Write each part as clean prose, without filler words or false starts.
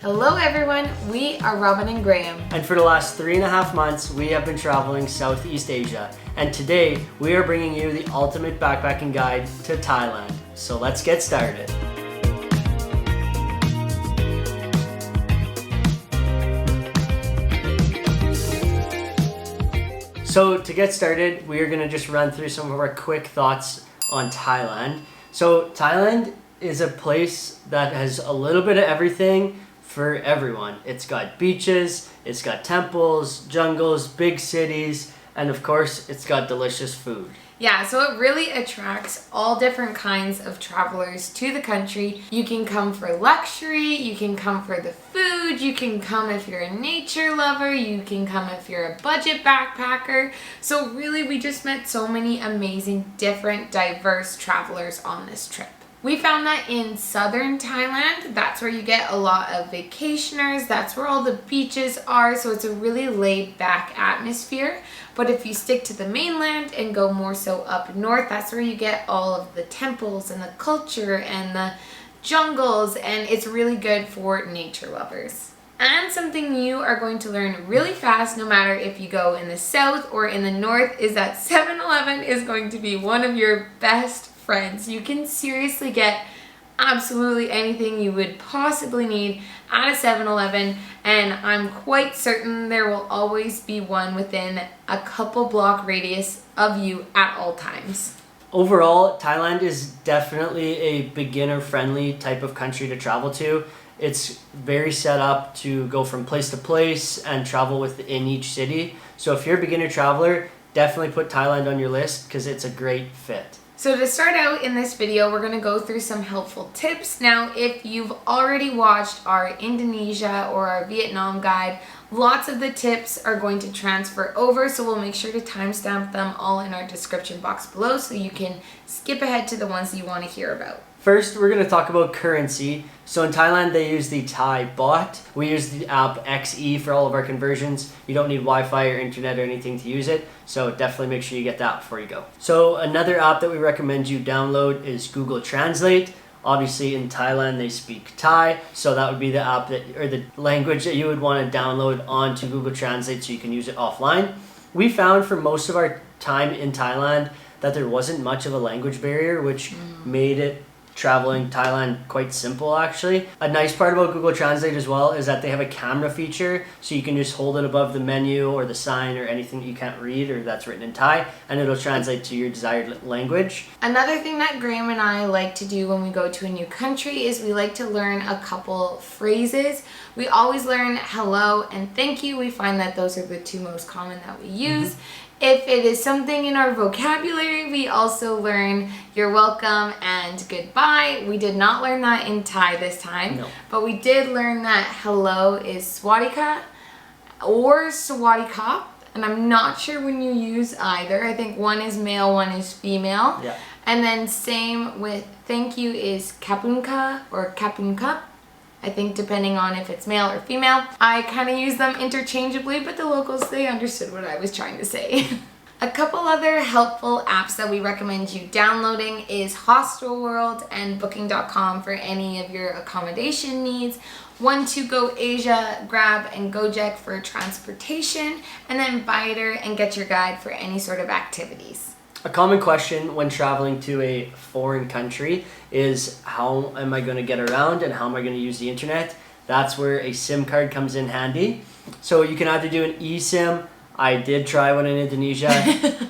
Hello everyone, we are Robin and Graham. And for the last 3.5 months, we have been traveling Southeast Asia. And today, we are bringing you the ultimate backpacking guide to Thailand. So let's get started. So to get started, we are gonna just run through some of our quick thoughts on Thailand. So Thailand is a place that has a little bit of everything for everyone. It's got beaches, it's got temples, jungles, big cities, and of course, it's got delicious food. Yeah, so it really attracts all different kinds of travelers to the country. You can come for luxury, you can come for the food, you can come if you're a nature lover, you can come if you're a budget backpacker. So really, we just met so many amazing, different, diverse travelers on this trip. We found that in southern Thailand, that's where you get a lot of vacationers, that's where all the beaches are, so it's a really laid back atmosphere. But if you stick to the mainland and go more so up north, that's where you get all of the temples and the culture and the jungles, and it's really good for nature lovers. And something you are going to learn really fast, no matter if you go in the south or in the north, is that 7-Eleven is going to be one of your best friends. You can seriously get absolutely anything you would possibly need at a 7-Eleven, and I'm quite certain there will always be one within a couple block radius of you at all times. Overall, Thailand is definitely a beginner-friendly type of country to travel to. It's very set up to go from place to place and travel within each city. So if you're a beginner traveler, definitely put Thailand on your list because it's a great fit. So to start out in this video, we're going to go through some helpful tips. Now, if you've already watched our Indonesia or our Vietnam guide, lots of the tips are going to transfer over, so we'll make sure to timestamp them all in our description box below so you can skip ahead to the ones that you want to hear about. First, we're going to talk about currency. So in Thailand, they use the Thai baht. We use the app XE for all of our conversions. You don't need Wi-Fi or internet or anything to use it, so definitely make sure you get that before you go. So another app that we recommend you download is Google Translate. Obviously in Thailand, they speak Thai, so that would be the app or the language that you would want to download onto Google Translate so you can use it offline. We found for most of our time in Thailand that there wasn't much of a language barrier, which made it traveling Thailand quite simple actually. A nice part about Google Translate as well is that they have a camera feature, so you can just hold it above the menu or the sign or anything that you can't read or that's written in Thai, and it'll translate to your desired language. Another thing that Graham and I like to do when we go to a new country is we like to learn a couple phrases. We always learn hello and thank you. We find that those are the two most common that we use. If it is something in our vocabulary, we also learn you're welcome and goodbye. We did not learn that in Thai this time, but we did learn that hello is swadika or sawadikap, and I'm not sure when you use either. I think one is male, one is female. Yeah. And then same with thank you is kapunka or kapunkup. I think depending on if it's male or female. I kind of use them interchangeably, but the locals, they understood what I was trying to say. A couple other helpful apps that we recommend you downloading is Hostelworld and Booking.com for any of your accommodation needs. 1-2Go Asia, Grab and Gojek for transportation, and then Viator and Get Your Guide for any sort of activities. A common question when traveling to a foreign country is how am I going to get around and how am I going to use the internet? That's where a SIM card comes in handy. So you can either do an eSIM. I did try one in Indonesia.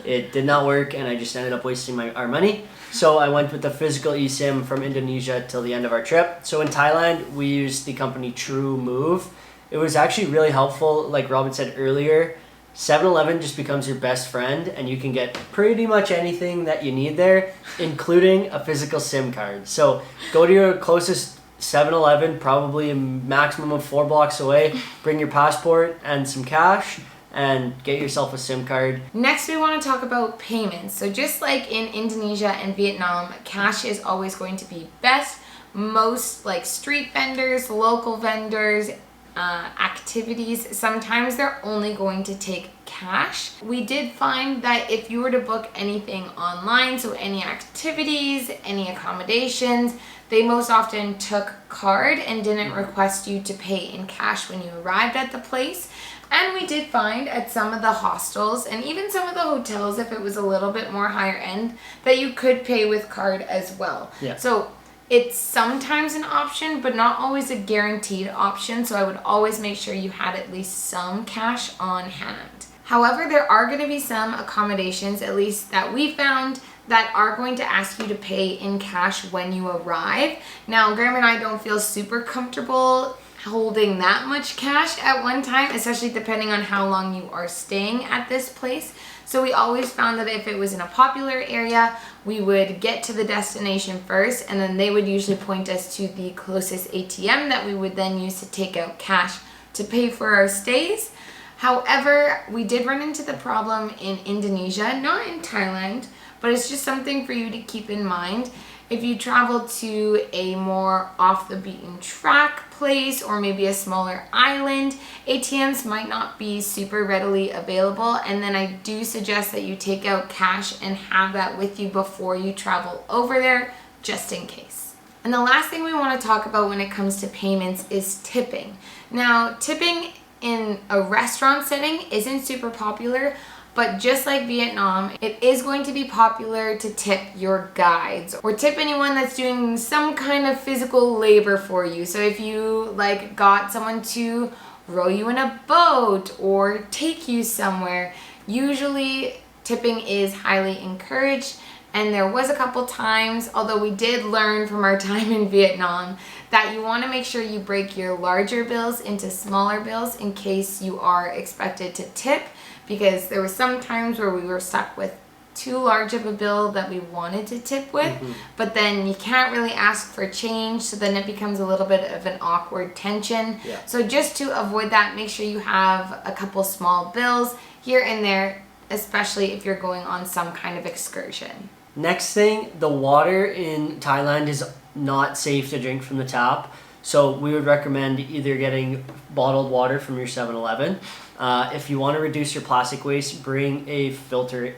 It did not work and I just ended up wasting our money. So I went with the physical eSIM from Indonesia till the end of our trip. So in Thailand, we used the company True Move. It was actually really helpful. Like Robin said earlier, 7-Eleven just becomes your best friend and you can get pretty much anything that you need there, including a physical SIM card. So go to your closest 7-Eleven, probably a maximum of 4 blocks away, bring your passport and some cash and get yourself a SIM card. Next, we want to talk about payments. So just like in Indonesia and Vietnam, cash is always going to be best. Most like street vendors, local vendors, activities, sometimes they're only going to take cash. We did find that if you were to book anything online, so any activities, any accommodations, they most often took card and didn't request you to pay in cash when you arrived at the place. And we did find at some of the hostels and even some of the hotels, if it was a little bit more higher end, that you could pay with card as well. Yeah. So it's sometimes an option, but not always a guaranteed option. So I would always make sure you had at least some cash on hand. However, there are going to be some accommodations, at least that we found, that are going to ask you to pay in cash when you arrive. Now, Graham and I don't feel super comfortable holding that much cash at one time, especially depending on how long you are staying at this place. So we always found that if it was in a popular area, we would get to the destination first, and then they would usually point us to the closest ATM that we would then use to take out cash to pay for our stays. However, we did run into the problem in Indonesia, not in Thailand, but it's just something for you to keep in mind. If you travel to a more off the beaten track place or maybe a smaller island, ATMs might not be super readily available, and then I do suggest that you take out cash and have that with you before you travel over there, just in case. And the last thing we want to talk about when it comes to payments is tipping. Now, tipping in a restaurant setting isn't super popular, but just like Vietnam, it is going to be popular to tip your guides or tip anyone that's doing some kind of physical labor for you. So if you like got someone to row you in a boat or take you somewhere, usually tipping is highly encouraged. And there was a couple times, although we did learn from our time in Vietnam, that you want to make sure you break your larger bills into smaller bills in case you are expected to tip, because there were some times where we were stuck with too large of a bill that we wanted to tip with, but then you can't really ask for change, so then it becomes a little bit of an awkward tension. Yeah. So just to avoid that, make sure you have a couple small bills here and there, especially if you're going on some kind of excursion. Next thing, the water in Thailand is not safe to drink from the tap. So we would recommend either getting bottled water from your 7-Eleven. If you want to reduce your plastic waste, bring a filter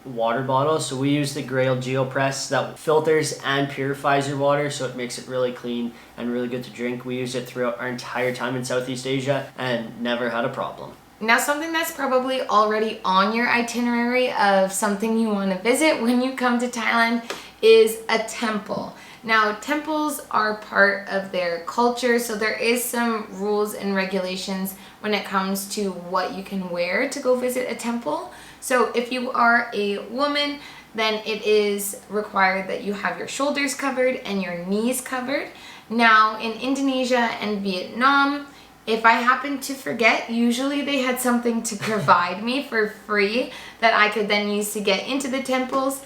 water bottle. So we use the Grail GeoPress that filters and purifies your water, so it makes it really clean and really good to drink. We use it throughout our entire time in Southeast Asia and never had a problem. Now, something that's probably already on your itinerary of something you want to visit when you come to Thailand is a temple. Now, temples are part of their culture, so there is some rules and regulations when it comes to what you can wear to go visit a temple. So if you are a woman, then it is required that you have your shoulders covered and your knees covered. Now, in Indonesia and Vietnam, if I happen to forget, usually they had something to provide me for free that I could then use to get into the temples.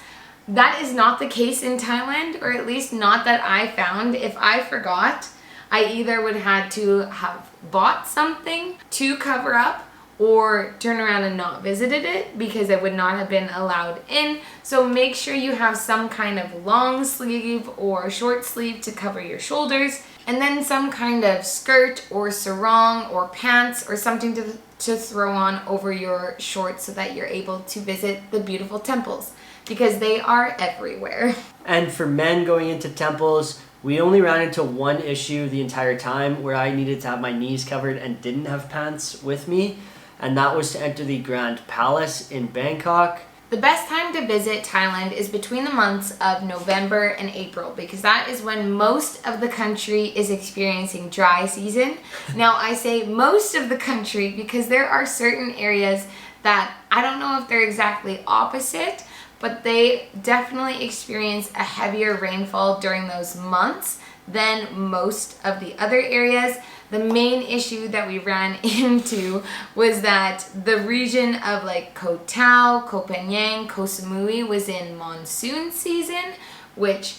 That is not the case in Thailand, or at least not that I found. If I forgot, I either would have to have bought something to cover up or turn around and not visited it because it would not have been allowed in. So make sure you have some kind of long sleeve or short sleeve to cover your shoulders, and then some kind of skirt or sarong or pants or something to throw on over your shorts so that you're able to visit the beautiful temples, because they are everywhere. And for men going into temples, we only ran into one issue the entire time where I needed to have my knees covered and didn't have pants with me, and that was to enter the Grand Palace in Bangkok. The best time to visit Thailand is between the months of November and April, because that is when most of the country is experiencing dry season. Now, I say most of the country because there are certain areas that I don't know if they're exactly opposite, but they definitely experience a heavier rainfall during those months than most of the other areas. The main issue that we ran into was that the region of like Koh Tao, Koh Phangan, Koh Samui was in monsoon season, which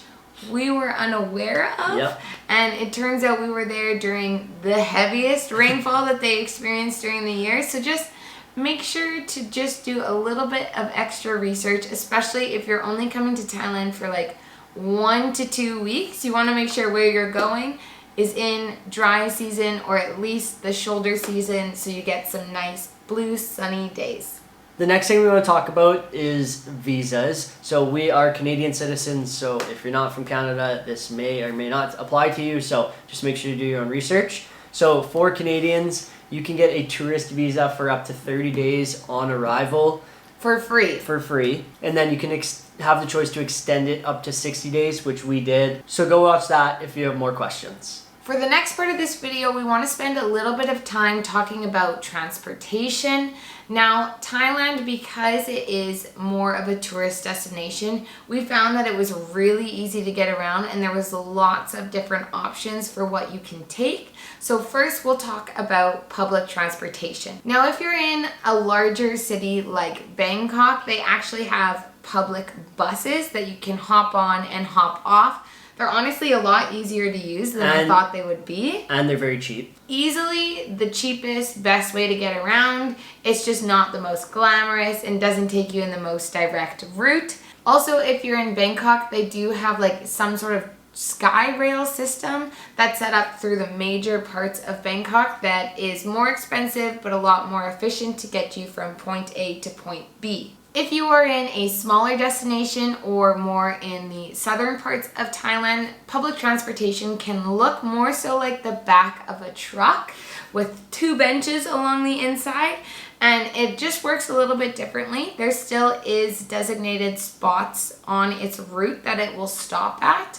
we were unaware of. Yep. And it turns out we were there during the heaviest rainfall that they experienced during the year. So just make sure to just do a little bit of extra research, especially if you're only coming to Thailand for like 1 to 2 weeks. You want to make sure where you're going is in dry season or at least the shoulder season, so you get some nice blue sunny days. The next thing we want to talk about is visas. So we are Canadian citizens, so if you're not from Canada, this may or may not apply to you, so just make sure to do your own research. So for Canadians, you can get a tourist visa for up to 30 days on arrival. For free. For free. And then you can have the choice to extend it up to 60 days, which we did. So go watch that if you have more questions. For the next part of this video, we want to spend a little bit of time talking about transportation. Now, Thailand, because it is more of a tourist destination, we found that it was really easy to get around and there was lots of different options for what you can take. So first, we'll talk about public transportation. Now, if you're in a larger city like Bangkok, they actually have public buses that you can hop on and hop off. They're honestly a lot easier to use than I thought they would be. And they're very cheap. Easily the cheapest, best way to get around. It's just not the most glamorous and doesn't take you in the most direct route. Also, if you're in Bangkok, they do have like some sort of sky rail system that's set up through the major parts of Bangkok that is more expensive but a lot more efficient to get you from point A to point B. If you are in a smaller destination or more in the southern parts of Thailand, public transportation can look more so like the back of a truck with 2 benches along the inside, and it just works a little bit differently. There still is designated spots on its route that it will stop at,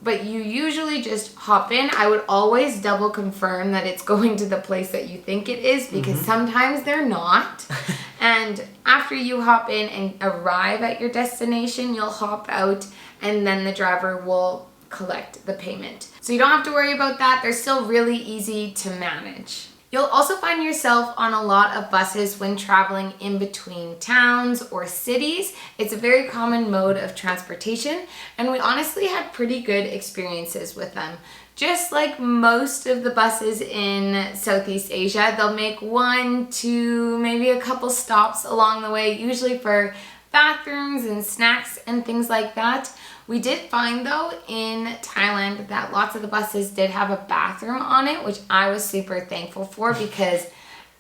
but you usually just hop in. I would always double confirm that it's going to the place that you think it is, because sometimes they're not. And after you hop in and arrive at your destination, you'll hop out and then the driver will collect the payment. So you don't have to worry about that. They're still really easy to manage. You'll also find yourself on a lot of buses when traveling in between towns or cities. It's a very common mode of transportation, and we honestly had pretty good experiences with them. Just like most of the buses in Southeast Asia, they'll make 1, 2, maybe a couple stops along the way, usually for bathrooms and snacks and things like that. We did find though in Thailand that lots of the buses did have a bathroom on it, which I was super thankful for, because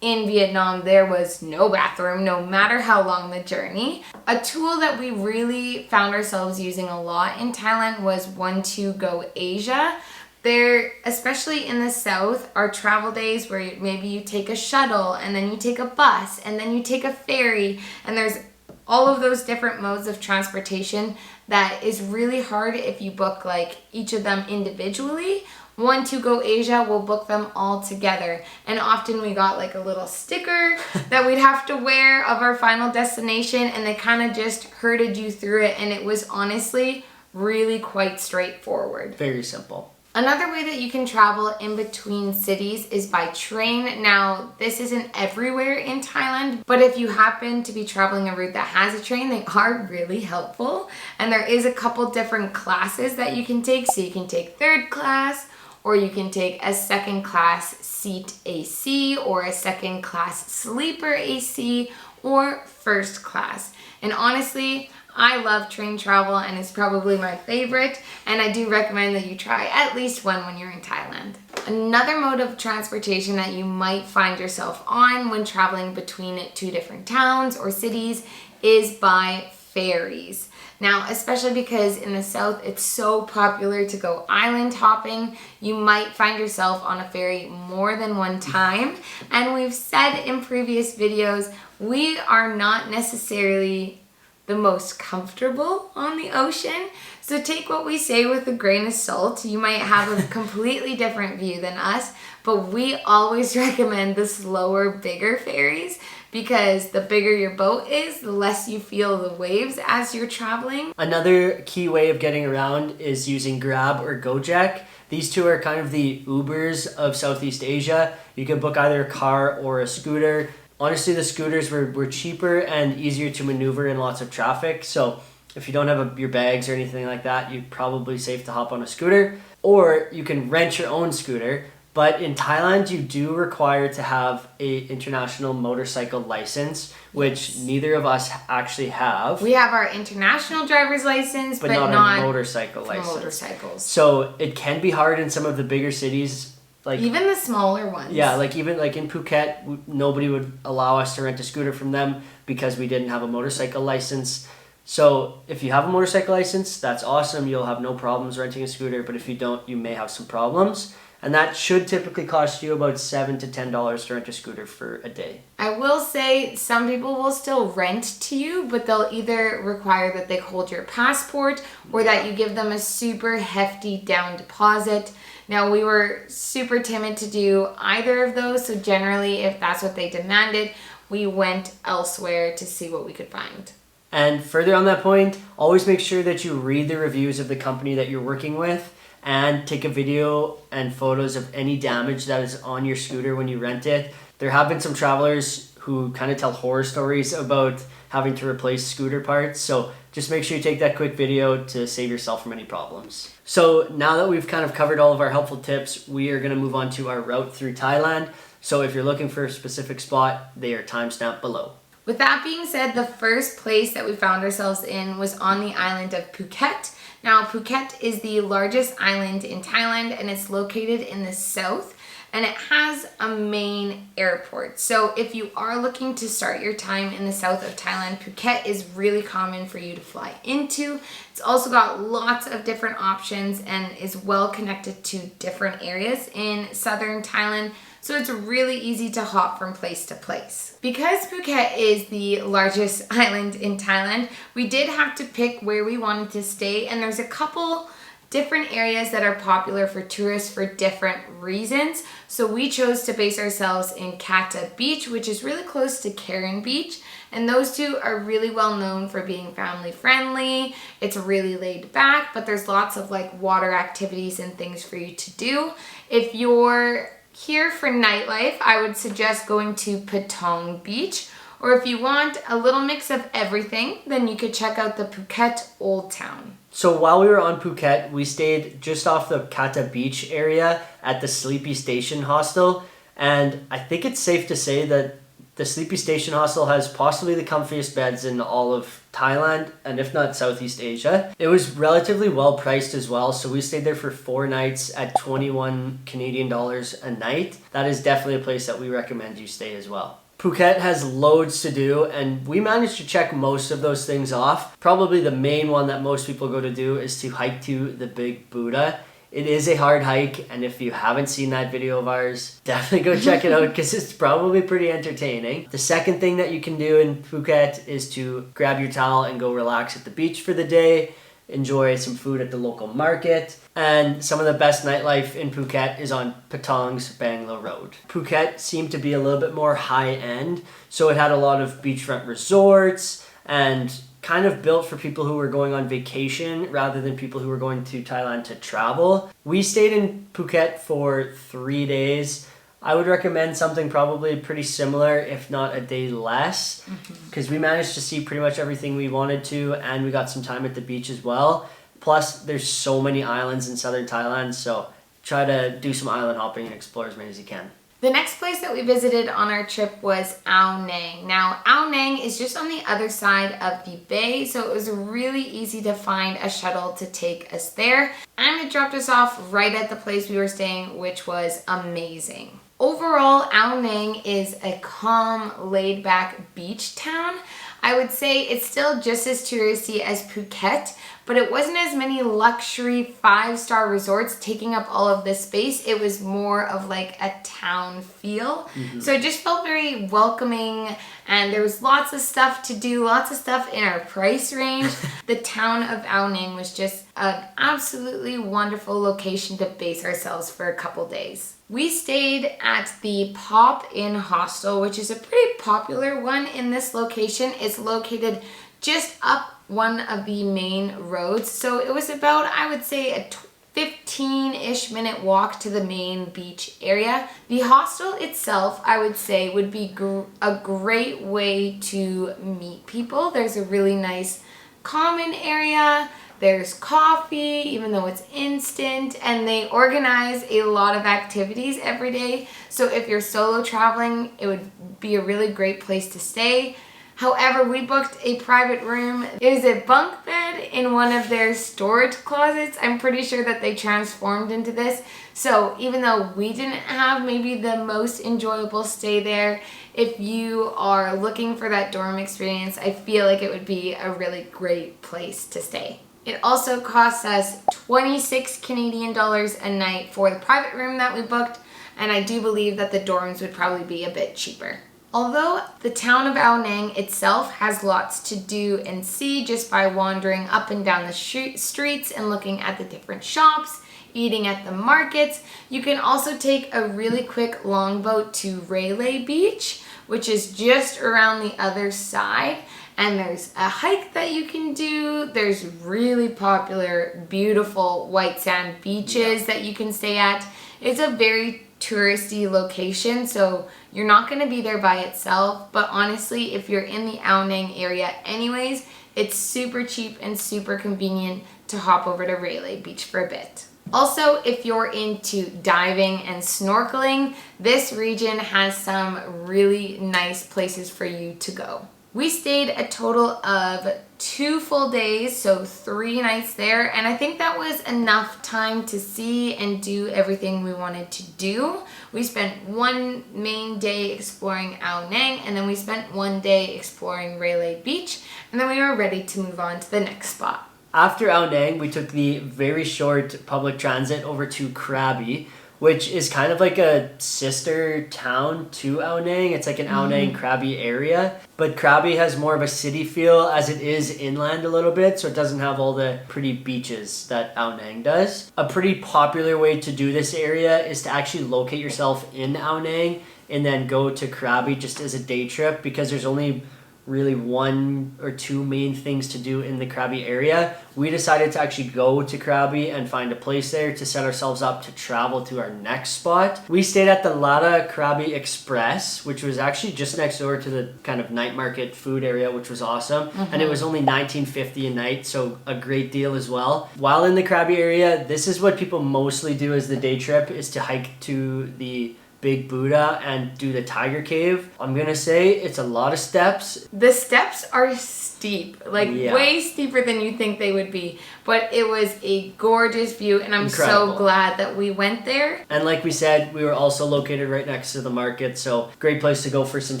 in Vietnam there was no bathroom no matter how long the journey. A tool that we really found ourselves using a lot in Thailand was 1-2-Go Asia. There, especially in the south, are travel days where maybe you take a shuttle and then you take a bus and then you take a ferry, and there's all of those different modes of transportation that is really hard if you book like each of them individually. 1-2-Go Asia will book them all together, and often we got like a little sticker that we'd have to wear of our final destination, and they kind of just herded you through it, and it was honestly really quite straightforward. Very simple. Another way that you can travel in between cities is by train. Now, this isn't everywhere in Thailand, but if you happen to be traveling a route that has a train, they are really helpful. And there is a couple different classes that you can take. So you can take 3rd class, or you can take a 2nd class seat AC, or a 2nd class sleeper AC, or 1st class. And honestly, I love train travel and it's probably my favorite, and I do recommend that you try at least one when you're in Thailand. Another mode of transportation that you might find yourself on when traveling between 2 different towns or cities is by ferries. Now, especially because in the south it's so popular to go island hopping, you might find yourself on a ferry more than one time. And we've said in previous videos, we are not necessarily the most comfortable on the ocean. So take what we say with a grain of salt. You might have a completely different view than us, but we always recommend the slower, bigger ferries, because the bigger your boat is, the less you feel the waves as you're traveling. Another key way of getting around is using Grab or Gojek. These two are kind of the Ubers of Southeast Asia. You can book either a car or a scooter. Honestly, the scooters were cheaper and easier to maneuver in lots of traffic. So if you don't have your bags or anything like that, you're probably safe to hop on a scooter. Or you can rent your own scooter. But in Thailand, you do require to have an international motorcycle license, which neither of us actually have. We have our international driver's license, but not a motorcycle license. Motorcycles. So it can be hard in some of the bigger cities Like even the smaller ones. Yeah, like even like in Phuket, nobody would allow us to rent a scooter from them because we didn't have a motorcycle license. So if you have a motorcycle license, that's awesome. You'll have no problems renting a scooter. But if you don't, you may have some problems. And that should typically cost you about $7 to $10 to rent a scooter for a day. I will say some people will still rent to you, but they'll either require that they hold your passport or that you give them a super hefty down deposit. Now, we were super timid to do either of those, so generally, if that's what they demanded, we went elsewhere to see what we could find. And further on that point, always make sure that you read the reviews of the company that you're working with and take a video and photos of any damage that is on your scooter when you rent it. There have been some travelers who kind of tell horror stories about having to replace scooter parts, so just make sure you take that quick video to save yourself from any problems. So now that we've kind of covered all of our helpful tips, we are going to move on to our route through Thailand. So if you're looking for a specific spot, they are timestamped below. With that being said, the first place that we found ourselves in was on the island of Phuket. Now, Phuket is the largest island in Thailand and it's located in the south and it has a main airport. So if you are looking to start your time in the south of Thailand, Phuket is really common for you to fly into. It's also got lots of different options and is well connected to different areas in southern Thailand. So it's really easy to hop from place to place. Because Phuket is the largest island in Thailand, we did have to pick where we wanted to stay, and there's a couple different areas that are popular for tourists for different reasons. So we chose to base ourselves in Kata Beach, which is really close to Karen Beach, and those two are really well known for being family friendly. It's really laid back, but there's lots of like water activities and things for you to do. If you're here for nightlife, I would suggest going to Patong Beach, or if you want a little mix of everything, then you could check out the Phuket Old Town. So while we were on Phuket, we stayed just off the Kata Beach area at the Sleepy Station Hostel, and I think it's safe to say that the Sleepy Station Hostel has possibly the comfiest beds in all of Thailand, and if not Southeast Asia. It was relatively well priced as well, so we stayed there for 4 nights at 21 Canadian dollars a night. That is definitely a place that we recommend you stay as well. Phuket has loads to do, and we managed to check most of those things off. Probably the main one that most people go to do is to hike to the Big Buddha. It is a hard hike, and if you haven't seen that video of ours, definitely go check it out because it's probably pretty entertaining. The second thing that you can do in Phuket is to grab your towel and go relax at the beach for the day, enjoy some food at the local market, and some of the best nightlife in Phuket is on Patong's Bangla Road. Phuket seemed to be a little bit more high-end, so it had a lot of beachfront resorts and kind of built for people who were going on vacation rather than people who were going to Thailand to travel. We stayed in Phuket for 3 days. I would recommend something probably pretty similar, if not a day less, because we managed to see pretty much everything we wanted to, and we got some time at the beach as well. Plus, there's so many islands in southern Thailand, so try to do some island hopping and explore as many as you can. The next place that we visited on our trip was Ao Nang. Now, Ao Nang is just on the other side of the bay, so it was really easy to find a shuttle to take us there. And it dropped us off right at the place we were staying, which was amazing. Overall, Ao Nang is a calm, laid-back beach town. I would say it's still just as touristy as Phuket, but it wasn't as many luxury 5-star resorts taking up all of this space. It was more of like a town feel. So it just felt very welcoming, and there was lots of stuff to do, lots of stuff in our price range. The town of Ao Nang was just an absolutely wonderful location to base ourselves for a couple days. We stayed at the Pop-In Hostel, which is a pretty popular one in this location. It's located just up one of the main roads. So it was about, I would say, a 15-ish minute walk to the main beach area. The hostel itself, I would say, would be a great way to meet people. There's a really nice common area. There's coffee, even though it's instant, and they organize a lot of activities every day. So if you're solo traveling, it would be a really great place to stay. However, we booked a private room. It is a bunk bed in one of their storage closets. I'm pretty sure that they transformed into this. So even though we didn't have maybe the most enjoyable stay there, if you are looking for that dorm experience, I feel like it would be a really great place to stay. It also cost us 26 Canadian dollars a night for the private room that we booked, and I do believe that the dorms would probably be a bit cheaper. Although the town of Ao Nang itself has lots to do and see just by wandering up and down the streets and looking at the different shops, eating at the markets, you can also take a really quick longboat to Railay Beach, which is just around the other side. And there's a hike that you can do. There's really popular, beautiful white sand beaches that you can stay at. It's a very touristy location, so you're not going to be there by itself, but honestly, if you're in the Ao Nang area anyways, it's super cheap and super convenient to hop over to Railay Beach for a bit. Also, if you're into diving and snorkeling, this region has some really nice places for you to go. We stayed a total of 2 full days, so 3 nights there, and I think that was enough time to see and do everything we wanted to do. We spent 1 main day exploring Ao Nang, and then we spent 1 day exploring Railay Beach, and then we were ready to move on to the next spot. After Ao Nang, we took the very short public transit over to Krabi, which is kind of like a sister town to Ao Nang. It's like an Ao Nang Krabi area. But Krabi has more of a city feel as it is inland a little bit, so it doesn't have all the pretty beaches that Ao Nang does. A pretty popular way to do this area is to actually locate yourself in Ao Nang and then go to Krabi just as a day trip, because there's only really 1 or 2 main things to do in the Krabi area. We decided to actually go to Krabi and find a place there to set ourselves up to travel to our next spot. We stayed at the Lada Krabi Express, which was actually just next door to the kind of night market food area, which was awesome. And it was only $19.50 a night, so a great deal as well. While in the Krabi area, this is what people mostly do as the day trip, is to hike to the Big Buddha and do the Tiger Cave. I'm gonna say it's a lot of steps. The steps are steep, way steeper than you think they would be, but it was a gorgeous view, and I'm so glad that we went there. And like we said, we were also located right next to the market, so great place to go for some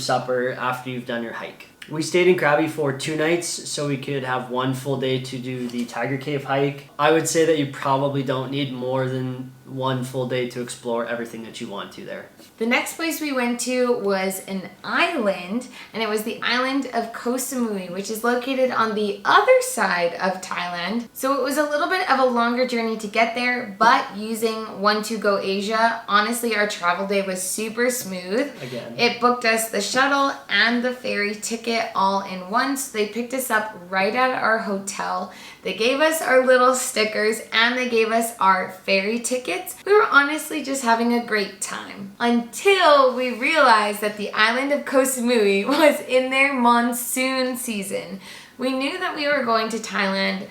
supper after you've done your hike. We stayed in Krabi for 2 nights, so we could have 1 full day to do the Tiger Cave hike. I would say that you probably don't need more than 1 full day to explore everything that you want to there. The next place we went to was an island, and it was the island of Koh Samui, which is located on the other side of Thailand. So it was a little bit of a longer journey to get there, but using One2Go Asia, honestly, our travel day was super smooth. Again. It booked us the shuttle and the ferry ticket all in one, so they picked us up right at our hotel. They gave us our little stickers and they gave us our ferry tickets. We were honestly just having a great time until we realized that the island of Koh Samui was in their monsoon season. We knew that we were going to Thailand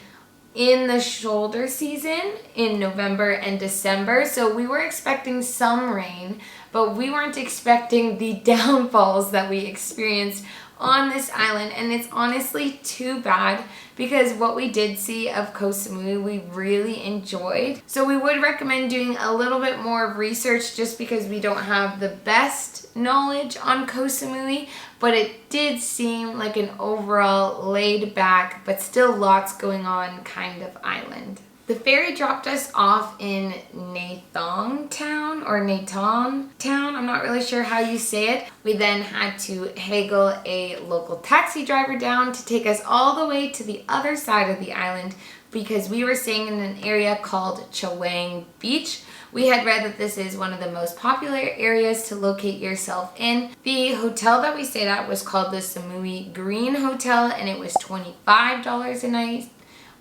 in the shoulder season in November and December, so we were expecting some rain, but we weren't expecting the downfalls that we experienced on this island, and it's honestly too bad because what we did see of Koh Samui we really enjoyed. So we would recommend doing a little bit more of research just because we don't have the best knowledge on Koh Samui, but it did seem like an overall laid back but still lots going on kind of island. The ferry dropped us off in Nathong Town, or Nathong Town, I'm not really sure how you say it. We then had to haggle a local taxi driver down to take us all the way to the other side of the island because we were staying in an area called Chaweng Beach. We had read that this is one of the most popular areas to locate yourself in. The hotel that we stayed at was called the Samui Green Hotel, and it was $25 a night.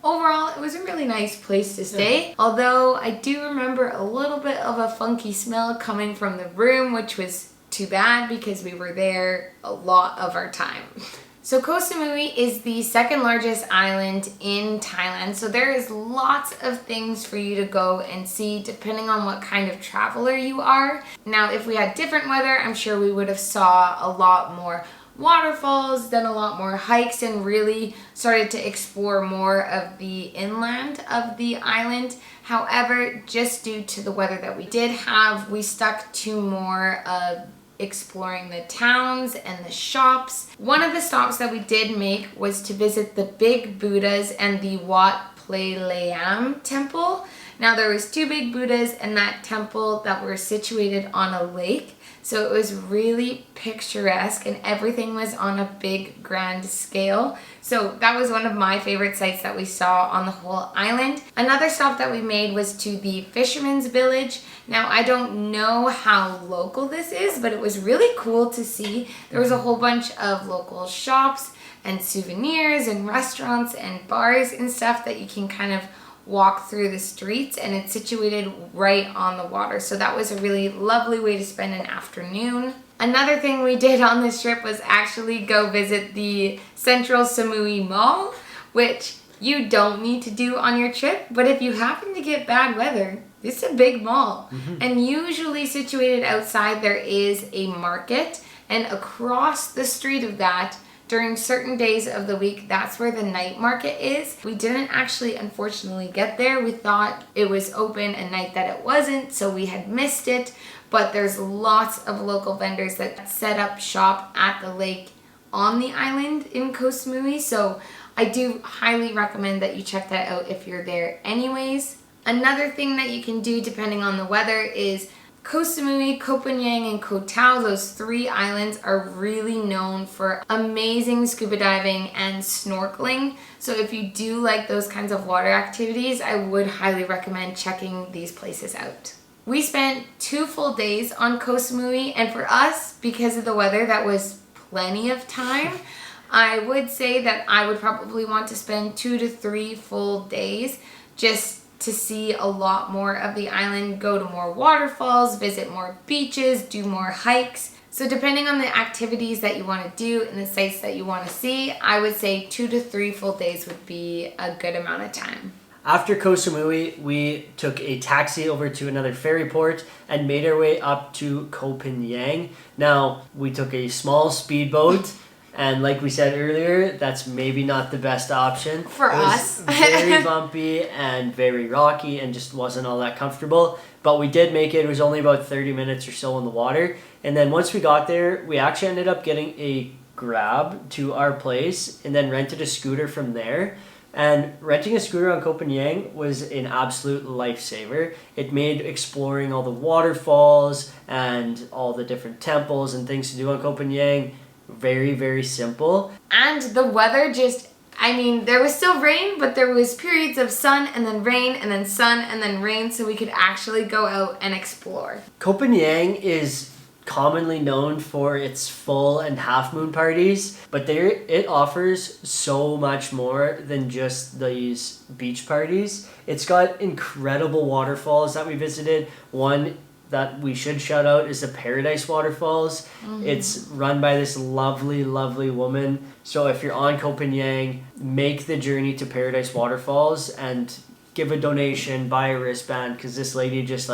Overall, it was a really nice place to stay, although I do remember a little bit of a funky smell coming from the room, which was too bad because we were there a lot of our time. So Koh Samui is the second largest island in Thailand, so there is lots of things for you to go and see depending on what kind of traveler you are. Now, if we had different weather, I'm sure we would have saw a lot more waterfalls, done a lot more hikes, and really started to explore more of the inland of the island. However, just due to the weather that we did have, we stuck to more of exploring the towns and the shops. One of the stops that we did make was to visit the Big Buddhas and the Wat Plaleam temple. Now there was 2 big Buddhas in that temple that were situated on a lake. So it was really picturesque and everything was on a big grand scale. So that was one of my favorite sites that we saw on the whole island. Another stop that we made was to the Fisherman's Village. Now I don't know how local this is, but it was really cool to see. There was a whole bunch of local shops and souvenirs and restaurants and bars and stuff that you can kind of walk through the streets, and it's situated right on the water. So that was a really lovely way to spend an afternoon. Another thing we did on this trip was actually go visit the Central Samui Mall, which you don't need to do on your trip, but if you happen to get bad weather, it's a big mall. And usually situated outside there is a market, and across the street of that, during certain days of the week, that's where the night market is. We didn't actually, unfortunately, get there. We thought it was open a night that it wasn't, so we had missed it. But there's lots of local vendors that set up shop at the lake on the island in Koh Samui. So I do highly recommend that you check that out if you're there anyways. Another thing that you can do depending on the weather is Koh Samui, Koh Phangan, and Koh Tao, those 3 islands are really known for amazing scuba diving and snorkeling. So if you do like those kinds of water activities, I would highly recommend checking these places out. We spent 2 full days on Koh Samui, and for us, because of the weather, that was plenty of time. I would say that I would probably want to spend 2 to 3 full days just to see a lot more of the island, go to more waterfalls, visit more beaches, do more hikes. So depending on the activities that you want to do and the sites that you want to see, I would say 2 to 3 full days would be a good amount of time. After Koh Samui, we took a taxi over to another ferry port and made our way up to Koh Phangan. Now, we took a small speedboat. And like we said earlier, that's maybe not the best option. For us. It was very bumpy and very rocky and just wasn't all that comfortable. But we did make it. It was only about 30 minutes or so in the water. And then once we got there, we actually ended up getting a Grab to our place and then rented a scooter from there. And renting a scooter on Koh Phangan was an absolute lifesaver. It made exploring all the waterfalls and all the different temples and things to do on Koh Phangan very, very simple. And the weather there was still rain, but there was periods of sun and then rain and then sun and then rain, so we could actually go out and explore. Koh Phangan is commonly known for its full and half moon parties, but it offers so much more than just these beach parties. It's got incredible waterfalls that we visited. One that we should shout out is the Paradise Waterfalls. It's run by this lovely, lovely woman. So if you're on Koh Phangan, make the journey to Paradise Waterfalls and give a donation, buy a wristband, because this lady just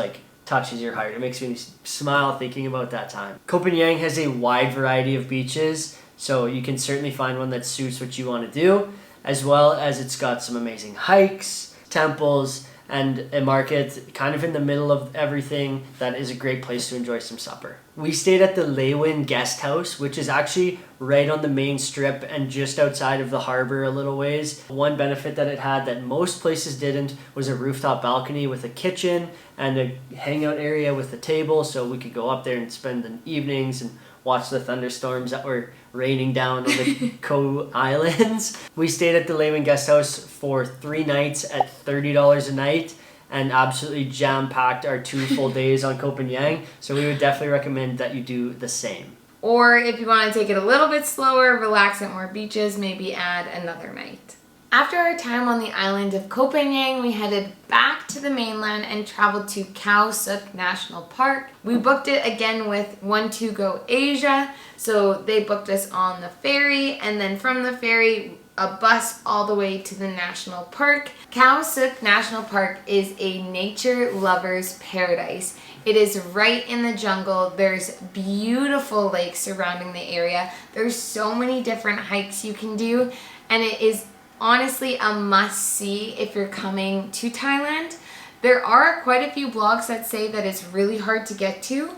touches your heart. It makes me smile thinking about that time. Koh Phangan has a wide variety of beaches, so you can certainly find one that suits what you want to do, as well as it's got some amazing hikes, temples, and a market kind of in the middle of everything that is a great place to enjoy some supper. We stayed at the Lewin Guest House, which is actually right on the main strip and just outside of the harbor a little ways. One benefit that it had that most places didn't was a rooftop balcony with a kitchen and a hangout area with a table, so we could go up there and spend the evenings and watch the thunderstorms that were raining down on the Koh Islands. We stayed at the Lewin Guest House for 3 nights at $30 a night and absolutely jam-packed our 2 full days on Koh Phangan. So we would definitely recommend that you do the same. Or if you want to take it a little bit slower, relax at more beaches, maybe add another night. After our time on the island of Koh Phangan, we headed back to the mainland and traveled to Khao Sok National Park. We booked it again with 1-2 Go Asia, so they booked us on the ferry, and then from the ferry a bus all the way to the national park. Khao Sok National Park is a nature lover's paradise. It is right in the jungle. There's beautiful lakes surrounding the area. There's so many different hikes you can do, and it is honestly a must-see if you're coming to Thailand. There are quite a few blogs that say that it's really hard to get to,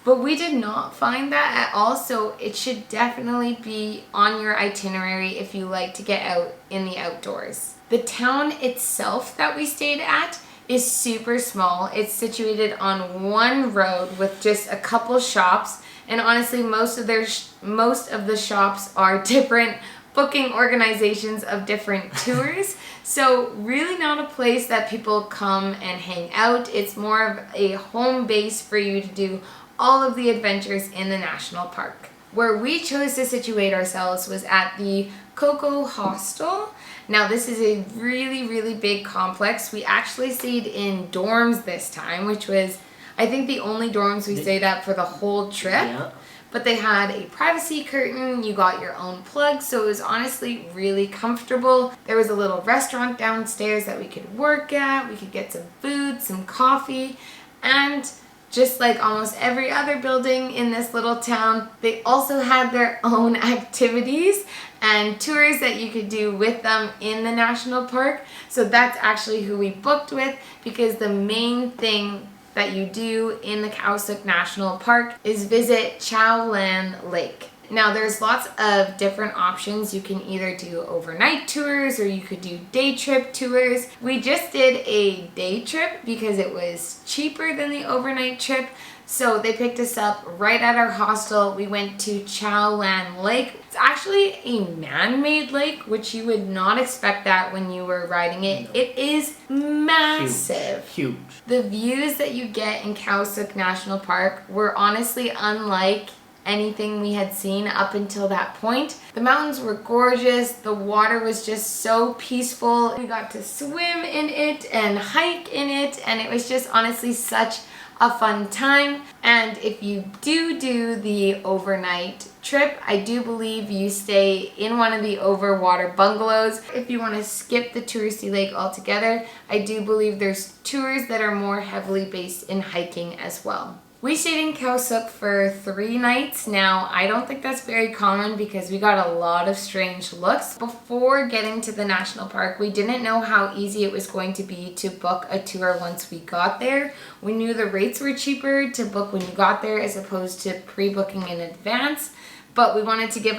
but we did not find that at all, so it should definitely be on your itinerary if you like to get out in the outdoors. The town itself that we stayed at is super small. It's situated on one road with just a couple shops, and honestly most of the shops are different booking organizations of different tours. So really not a place that people come and hang out. It's more of a home base for you to do all of the adventures in the national park. Where we chose to situate ourselves was at the Coco Hostel. Now this is a really big complex. We actually stayed in dorms this time, which was I think the only dorms we stayed at for the whole trip. Yeah. But they had a privacy curtain, you got your own plug, so it was honestly really comfortable. There was a little restaurant downstairs that we could work at, we could get some food, some coffee, and just like almost every other building in this little town, they also had their own activities and tours that you could do with them in the national park. So that's actually who we booked with, because the main thing that you do in the Khao Sok National Park is visit Chow Lan Lake. Now there's lots of different options. You can either do overnight tours or you could do day trip tours. We just did a day trip because it was cheaper than the overnight trip. So they picked us up right at our hostel. We went to Chow Lan Lake. It's actually a man-made lake, which you would not expect that when you were riding it. No. It is massive. Huge. The views that you get in Khao Sok National Park were honestly unlike anything we had seen up until that point. The mountains were gorgeous. The water was just so peaceful. We got to swim in it and hike in it, and it was just honestly such a fun time. And if you do the overnight trip, I do believe you stay in one of the overwater bungalows. If you want to skip the touristy lake altogether, I do believe there's tours that are more heavily based in hiking as well. We stayed in Khao Sok for 3 nights. Now, I don't think that's very common because we got a lot of strange looks. Before getting to the national park, we didn't know how easy it was going to be to book a tour once we got there. We knew the rates were cheaper to book when you got there as opposed to pre-booking in advance, but we wanted to give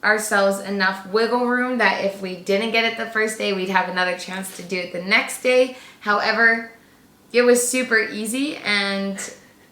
ourselves enough wiggle room that if we didn't get it the first day, we'd have another chance to do it the next day. However, it was super easy, and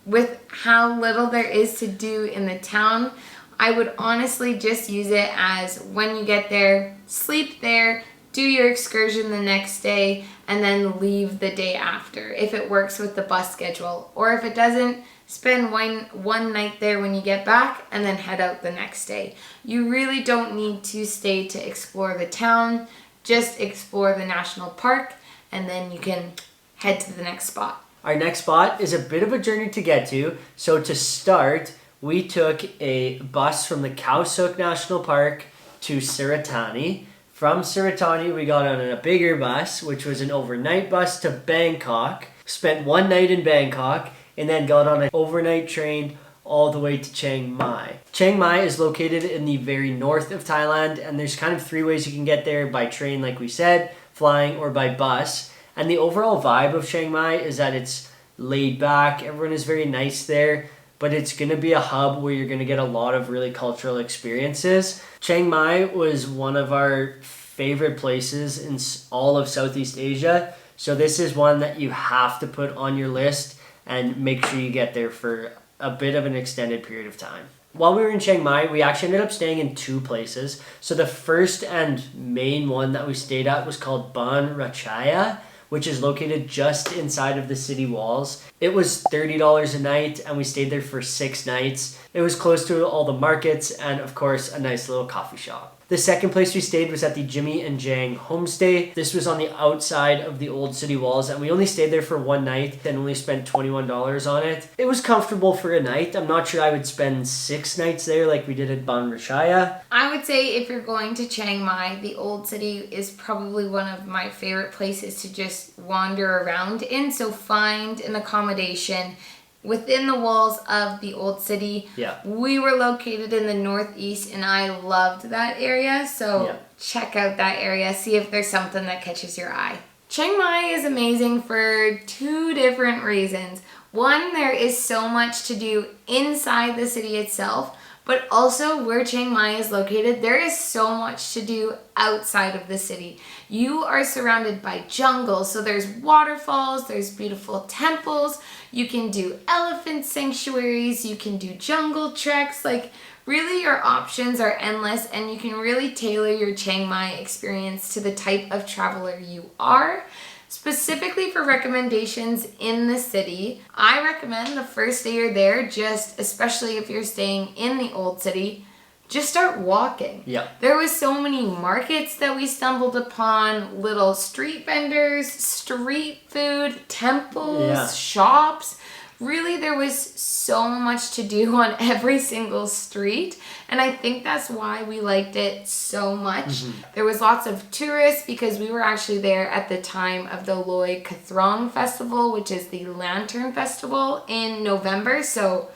with how little there is to do in the town, I would honestly just use it as when you get there, sleep there, do your excursion the next day, and then leave the day after if it works with the bus schedule. Or if it doesn't, spend one night there when you get back and then head out the next day. You really don't need to stay to explore the town, just explore the national park, and then you can head to the next spot. Our next spot is a bit of a journey to get to. So to start, we took a bus from the Khao Sok National Park to Siratani. From Siratani, we got on a bigger bus, which was an overnight bus to Bangkok. Spent 1 night in Bangkok, and then got on an overnight train all the way to Chiang Mai. Chiang Mai is located in the very north of Thailand, and there's kind of 3 ways you can get there: by train, like we said, flying, or by bus. And the overall vibe of Chiang Mai is that it's laid back, everyone is very nice there, but it's going to be a hub where you're going to get a lot of really cultural experiences. Chiang Mai was one of our favorite places in all of Southeast Asia, so this is one that you have to put on your list and make sure you get there for a bit of an extended period of time. While we were in Chiang Mai, we actually ended up staying in 2 places. So the first and main one that we stayed at was called Ban Rachaya, which is located just inside of the city walls. It was $30 a night, and we stayed there for 6 nights. It was close to all the markets and, of course, a nice little coffee shop. The second place we stayed was at the Jimmy and Jang homestay. This was on the outside of the old city walls, and we only stayed there for one night and only spent $21 on it. It was comfortable for a night. I'm not sure I would spend 6 nights there like we did at Bang Rashaya. I would say if you're going to Chiang Mai, the old city is probably one of my favorite places to just wander around in. So find an accommodation within the walls of the old city. Yeah. We were located in the northeast and I loved that area. So check out that area. See if there's something that catches your eye. Chiang Mai is amazing for 2 different reasons. One, there is so much to do inside the city itself. But also where Chiang Mai is located, there is so much to do outside of the city. You are surrounded by jungle, so there's waterfalls, there's beautiful temples, you can do elephant sanctuaries, you can do jungle treks. Like, really your options are endless and you can really tailor your Chiang Mai experience to the type of traveler you are. Specifically for recommendations in the city, I recommend the first day you're there, just especially if you're staying in the old city, just start walking. Yeah. There was so many markets that we stumbled upon, little street vendors, street food, temples, shops. Really, there was so much to do on every single street, and I think that's why we liked it so much. There was lots of tourists because we were actually there at the time of the Loy Kathrong Festival, which is the Lantern Festival in November, so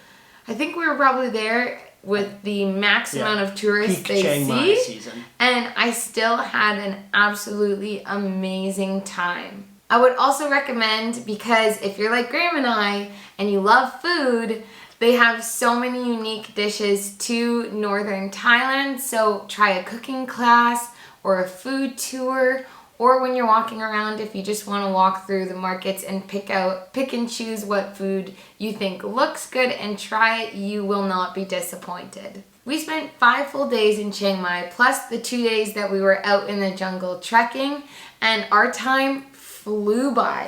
I think we were probably there with the max amount of tourists Peak they Chiang Mai see, season. And I still had an absolutely amazing time. I would also recommend, because if you're like Graham and I and you love food, they have so many unique dishes to northern Thailand. So try a cooking class or a food tour, or when you're walking around, if you just want to walk through the markets and pick and choose what food you think looks good and try it, you will not be disappointed. We spent 5 full days in Chiang Mai, plus the 2 days that we were out in the jungle trekking, and our time flew by.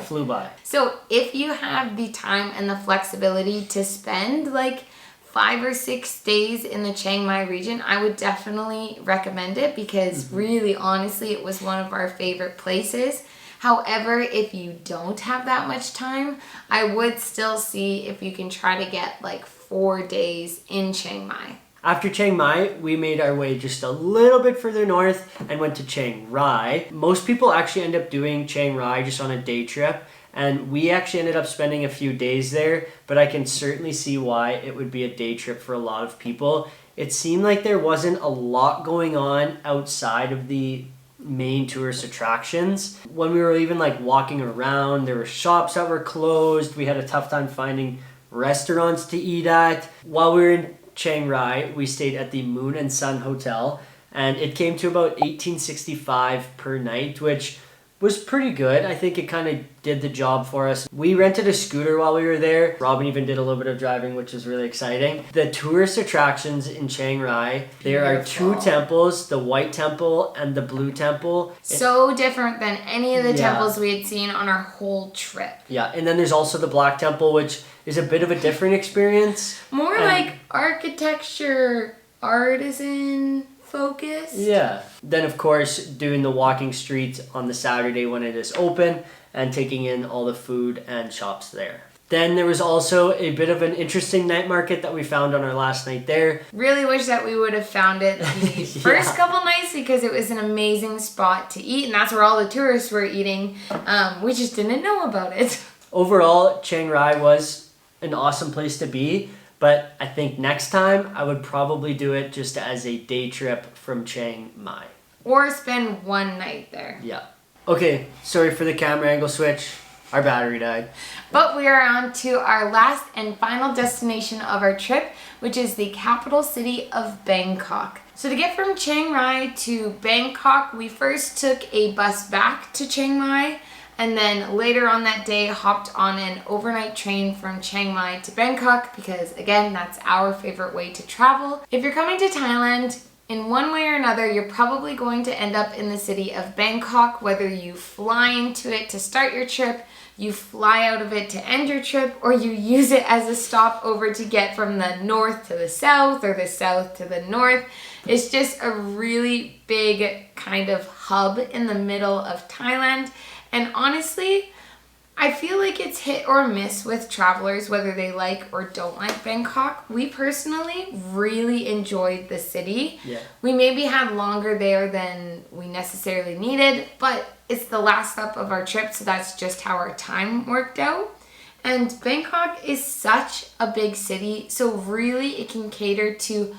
So if you have the time and the flexibility to spend like 5 or 6 days in the Chiang Mai region, I would definitely recommend it because really, honestly, it was one of our favorite places. However, if you don't have that much time, I would still see if you can try to get like 4 days in Chiang Mai. After Chiang Mai, we made our way just a little bit further north and went to Chiang Rai. Most people actually end up doing Chiang Rai just on a day trip, and we actually ended up spending a few days there, but I can certainly see why it would be a day trip for a lot of people. It seemed like there wasn't a lot going on outside of the main tourist attractions. When we were even like walking around, there were shops that were closed. We had a tough time finding restaurants to eat at. While we were in Chiang Rai, we stayed at the Moon and Sun Hotel, and it came to about $18.65 per night, which was pretty good. I think it kind of did the job for us. We rented a scooter while we were there. Robin even did a little bit of driving, which was really exciting. The tourist attractions in Chiang Rai, there are 2 temples, the White Temple and the Blue Temple. So different than any of the temples we had seen on our whole trip. Yeah, and then there's also the Black Temple, which is a bit of a different experience. More like architecture, artisan focus. Yeah. Then, of course, doing the walking streets on the Saturday when it is open and taking in all the food and shops there. Then there was also a bit of an interesting night market that we found on our last night there. Really wish that we would have found it the first couple nights because it was an amazing spot to eat, and that's where all the tourists were eating. We just didn't know about it. Overall, Chiang Rai was an awesome place to be, but I think next time I would probably do it just as a day trip from Chiang Mai. Or spend 1 night there. Yeah. Okay, sorry for the camera angle switch. Our battery died. But we are on to our last and final destination of our trip, which is the capital city of Bangkok. So to get from Chiang Rai to Bangkok, we first took a bus back to Chiang Mai, and then later on that day hopped on an overnight train from Chiang Mai to Bangkok because, again, that's our favorite way to travel. If you're coming to Thailand, in one way or another, you're probably going to end up in the city of Bangkok, whether you fly into it to start your trip, you fly out of it to end your trip, or you use it as a stopover to get from the north to the south or the south to the north. It's just a really big kind of hub in the middle of Thailand. And honestly, I feel like it's hit or miss with travelers, whether they like or don't like Bangkok. We personally really enjoyed the city. Yeah. We maybe had longer there than we necessarily needed, but it's the last stop of our trip, so that's just how our time worked out. And Bangkok is such a big city, so really it can cater to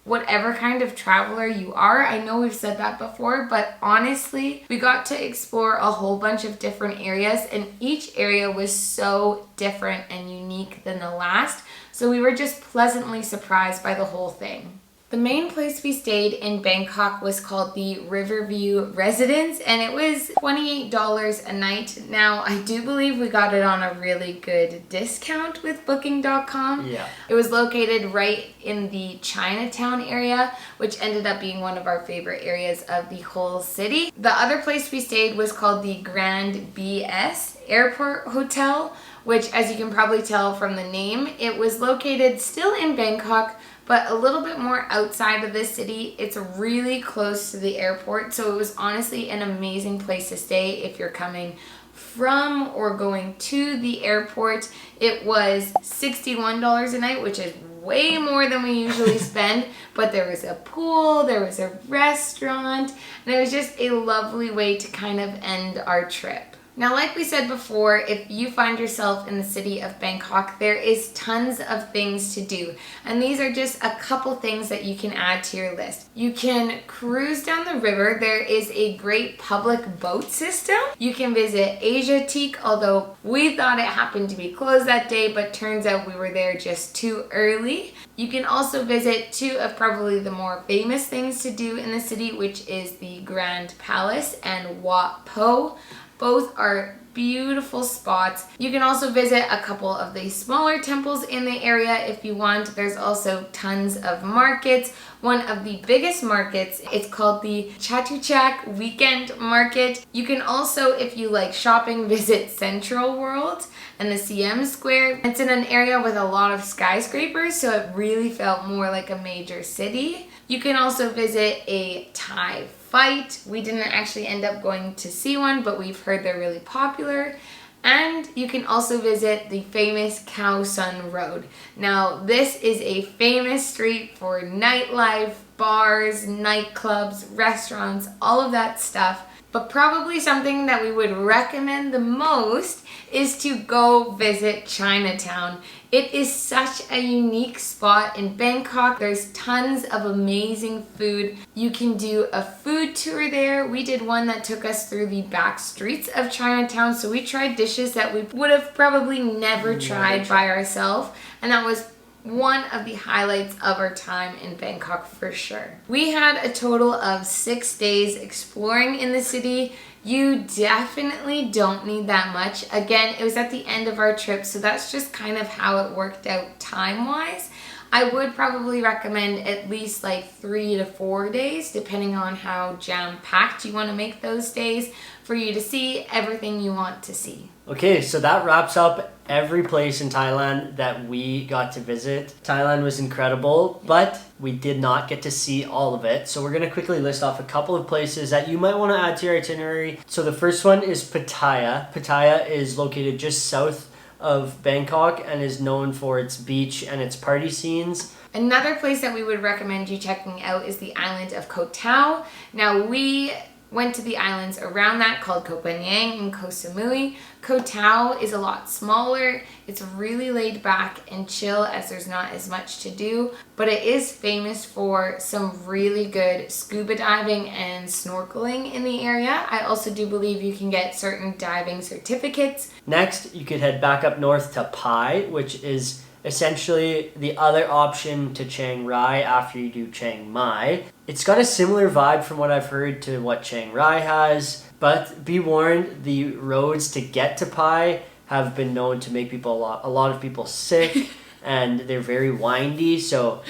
whatever kind of traveler you are. I know we've said that before, but honestly, we got to explore a whole bunch of different areas, and each area was so different and unique than the last. So we were just pleasantly surprised by the whole thing. The main place we stayed in Bangkok was called the Riverview Residence, and it was $28 a night. Now, I do believe we got it on a really good discount with Booking.com. Yeah. It was located right in the Chinatown area, which ended up being one of our favorite areas of the whole city. The other place we stayed was called the Grand BS Airport Hotel, which, as you can probably tell from the name, it was located still in Bangkok, but a little bit more outside of the city. It's really close to the airport, so it was honestly an amazing place to stay if you're coming from or going to the airport. It was $61 a night, which is way more than we usually spend, but there was a pool, there was a restaurant, and it was just a lovely way to kind of end our trip. Now, like we said before, if you find yourself in the city of Bangkok, there is tons of things to do. And these are just a couple things that you can add to your list. You can cruise down the river. There is a great public boat system. You can visit Asiatique, although we thought it happened to be closed that day, but turns out we were there just too early. You can also visit two of probably the more famous things to do in the city, which is the Grand Palace and Wat Po. Both are beautiful spots. You can also visit a couple of the smaller temples in the area if you want. There's also tons of markets. One of the biggest markets, it's called the Chatuchak Weekend Market. You can also, if you like shopping, visit Central World and the CM Square. It's in an area with a lot of skyscrapers, so it really felt more like a major city. You can also visit a Thai fight. We didn't actually end up going to see one, but we've heard they're really popular. And you can also visit the famous Khao Sok Road. Now, this is a famous street for nightlife, bars, nightclubs, restaurants, all of that stuff. But probably something that we would recommend the most is to go visit Chinatown. It is such a unique spot in Bangkok. There's tons of amazing food. You can do a food tour there. We did one that took us through the back streets of Chinatown, so we tried dishes that we would have probably never tried by ourselves, and that was one of the highlights of our time in Bangkok for sure. We had a total of 6 days exploring in the city. You definitely don't need that much. Again, it was at the end of our trip, so that's just kind of how it worked out time-wise. I would probably recommend at least like 3 to 4 days, depending on how jam-packed you want to make those days, for you to see everything you want to see. Okay, so that wraps up every place in Thailand that we got to visit. Thailand was incredible, but we did not get to see all of it. So we're going to quickly list off a couple of places that you might want to add to your itinerary. So the first one is Pattaya. Pattaya is located just south of Bangkok and is known for its beach and its party scenes. Another place that we would recommend you checking out is the island of Koh Tao. Now, we went to the islands around that called Koh Phangan and Koh Samui. Koh Tao is a lot smaller. It's really laid back and chill as there's not as much to do, but it is famous for some really good scuba diving and snorkeling in the area. I also do believe you can get certain diving certificates. Next, you could head back up north to Pai, which is essentially the other option to Chiang Rai after you do Chiang Mai. It's got a similar vibe from what I've heard to what Chiang Rai has, but be warned, the roads to get to Pai have been known to make people a lot of people sick, and they're very windy, so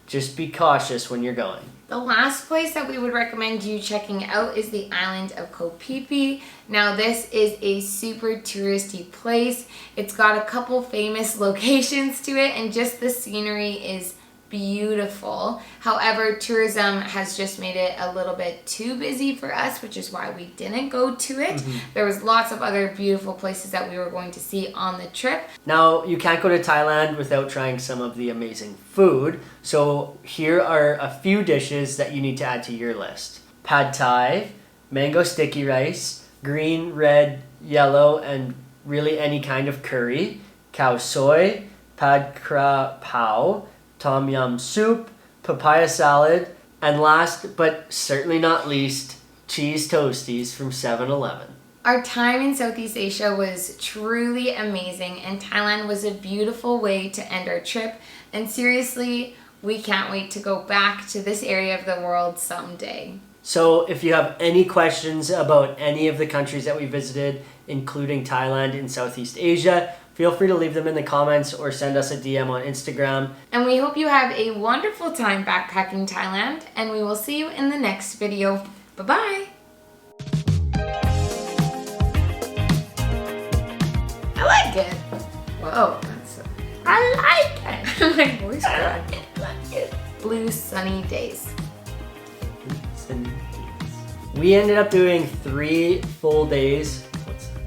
just be cautious when you're going. The last place that we would recommend you checking out is the island of Koh Phi. Now this is a super touristy place. It's got a couple famous locations to it and just the scenery is beautiful. However, tourism has just made it a little bit too busy for us, which is why we didn't go to it. There was lots of other beautiful places that we were going to see on the trip. Now, you can't go to Thailand without trying some of the amazing food. So here are a few dishes that you need to add to your list. Pad Thai, mango sticky rice, green, red, yellow, and really any kind of curry, Khao Soy, Pad Kra Pao, Tom Yum soup, papaya salad, and last but certainly not least, cheese toasties from 7-Eleven. Our time in Southeast Asia was truly amazing and Thailand was a beautiful way to end our trip. And seriously, we can't wait to go back to this area of the world someday. So if you have any questions about any of the countries that we visited, including Thailand in Southeast Asia, feel free to leave them in the comments or send us a DM on Instagram. And we hope you have a wonderful time backpacking Thailand, and we will see you in the next video. Bye-bye! I like it! Whoa, I like it! My voice cracked. I like it. Blue sunny days. We ended up doing 3 full days.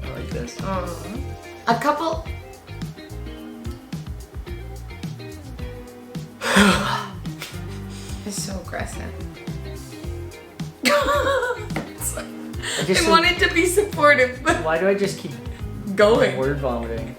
I like this. A couple... It's so aggressive. I wanted to be supportive, but why do I just keep going? word vomiting?